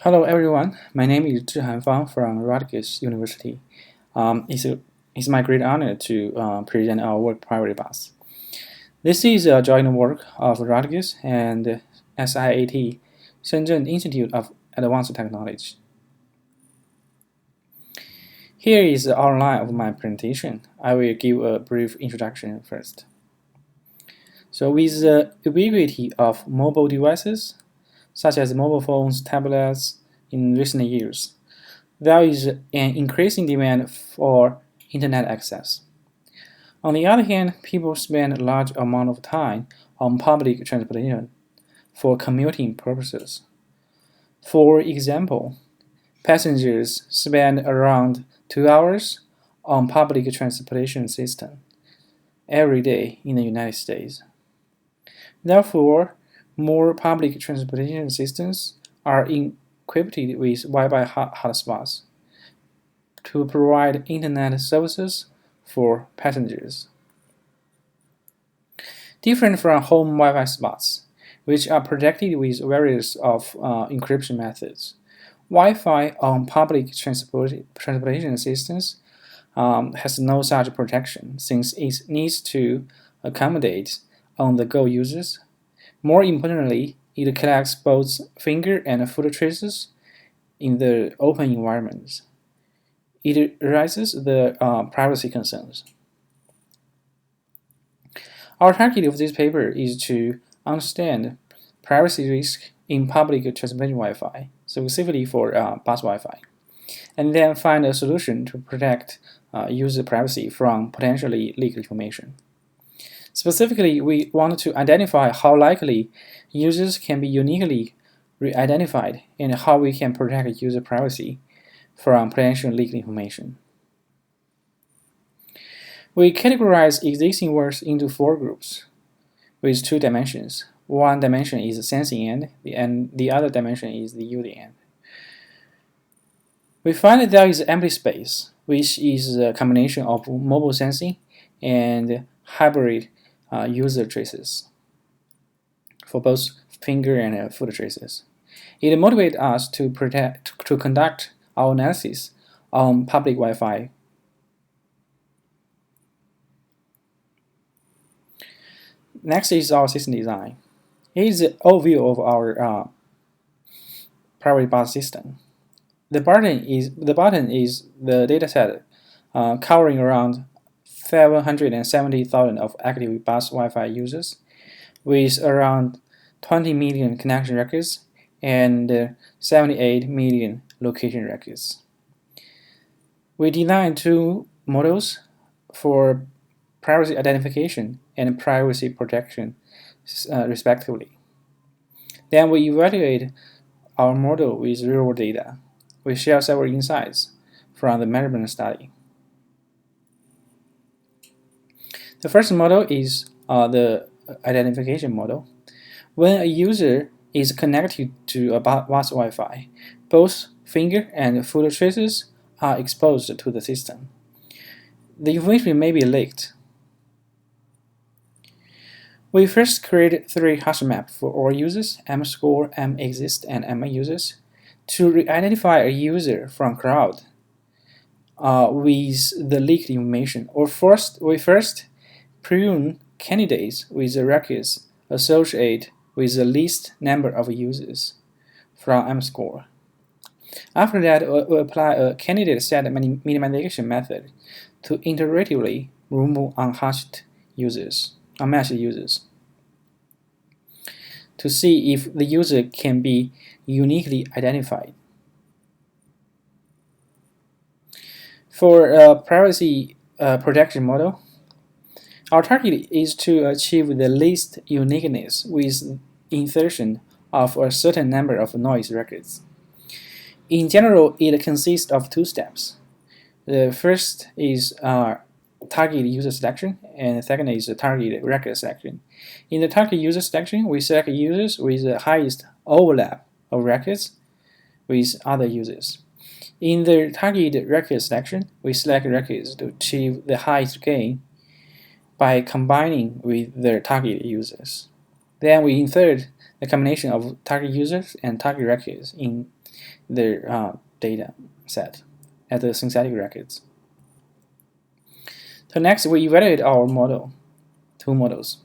Hello everyone, my name is Zhihan Fang from Rutgers University. It's my great honor to present our work PrivateBus. This is a joint work of Rutgers and SIAT, Shenzhen Institute of Advanced Technology. Here is the outline of my presentation. I will give a brief introduction first. So with the ubiquity of mobile devices, such as mobile phones, tablets, in recent years, there is an increasing demand for internet access. On the other hand, people spend a large amount of time on public transportation for commuting purposes. For example, passengers spend around 2 hours on public transportation system every day in the United States. Therefore, more public transportation systems are equipped with Wi-Fi hotspots to provide internet services for passengers. Different from home Wi-Fi spots, which are protected with various encryption methods, Wi-Fi on public transportation systems has no such protection since it needs to accommodate on-the-go users. More importantly, it collects both finger and foot traces in the open environments. It raises the privacy concerns. Our target of this paper is to understand privacy risk in public transportation Wi-Fi, specifically for bus Wi-Fi, and then find a solution to protect user privacy from potentially leaked information. Specifically, we want to identify how likely users can be uniquely re-identified and how we can protect user privacy from potential leaked information. We categorize existing works into 4 groups with 2 dimensions. One dimension is the sensing end, and the other dimension is the using end. We find that there is empty space, which is a combination of mobile sensing and hybrid user traces for both finger and foot traces. It motivates us to conduct our analysis on public Wi-Fi. Next is our system design. Here is an overview of our PrivateBus system. The button is the dataset covering around 770,000 of active bus Wi-Fi users, with around 20 million connection records and 78 million location records. We designed 2 models for privacy identification and privacy protection, respectively. Then we evaluate our model with real-world data. We share several insights from the measurement study. The first model is the identification model. When a user is connected to a bus Wi-Fi, both finger and foot traces are exposed to the system. The information may be leaked. We first create 3 hash maps for all users, M-score, M-exist, and M-users, to re-identify a user from crowd with the leaked information. We first prune candidates with the records associated with the least number of users from M-score. After that, we apply a candidate set minimization method to iteratively remove unmatched users to see if the user can be uniquely identified. For a privacy protection model, our target is to achieve the least uniqueness with insertion of a certain number of noise records. In general, it consists of 2 steps. The first is target user selection, and the second is target record selection. In the target user selection, we select users with the highest overlap of records with other users. In the target record selection, we select records to achieve the highest gain by combining with their target users. Then we insert the combination of target users and target records in their data set as the synthetic records. So next, we evaluate our model, two models.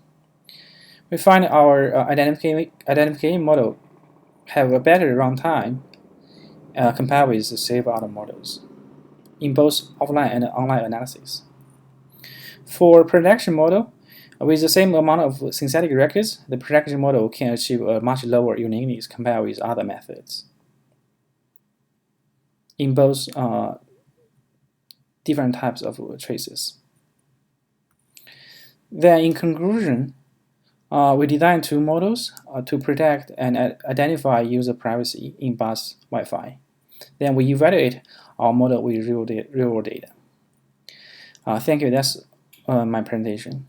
We find our identification model have a better runtime compared with the save-out models in both offline and online analysis. For prediction model, with the same amount of synthetic records, the prediction model can achieve a much lower uniqueness compared with other methods in both different types of traces. Then, in conclusion, we designed two models to protect and identify user privacy in bus Wi-Fi. Then we evaluate our model with real world data. Thank you. That's my presentation.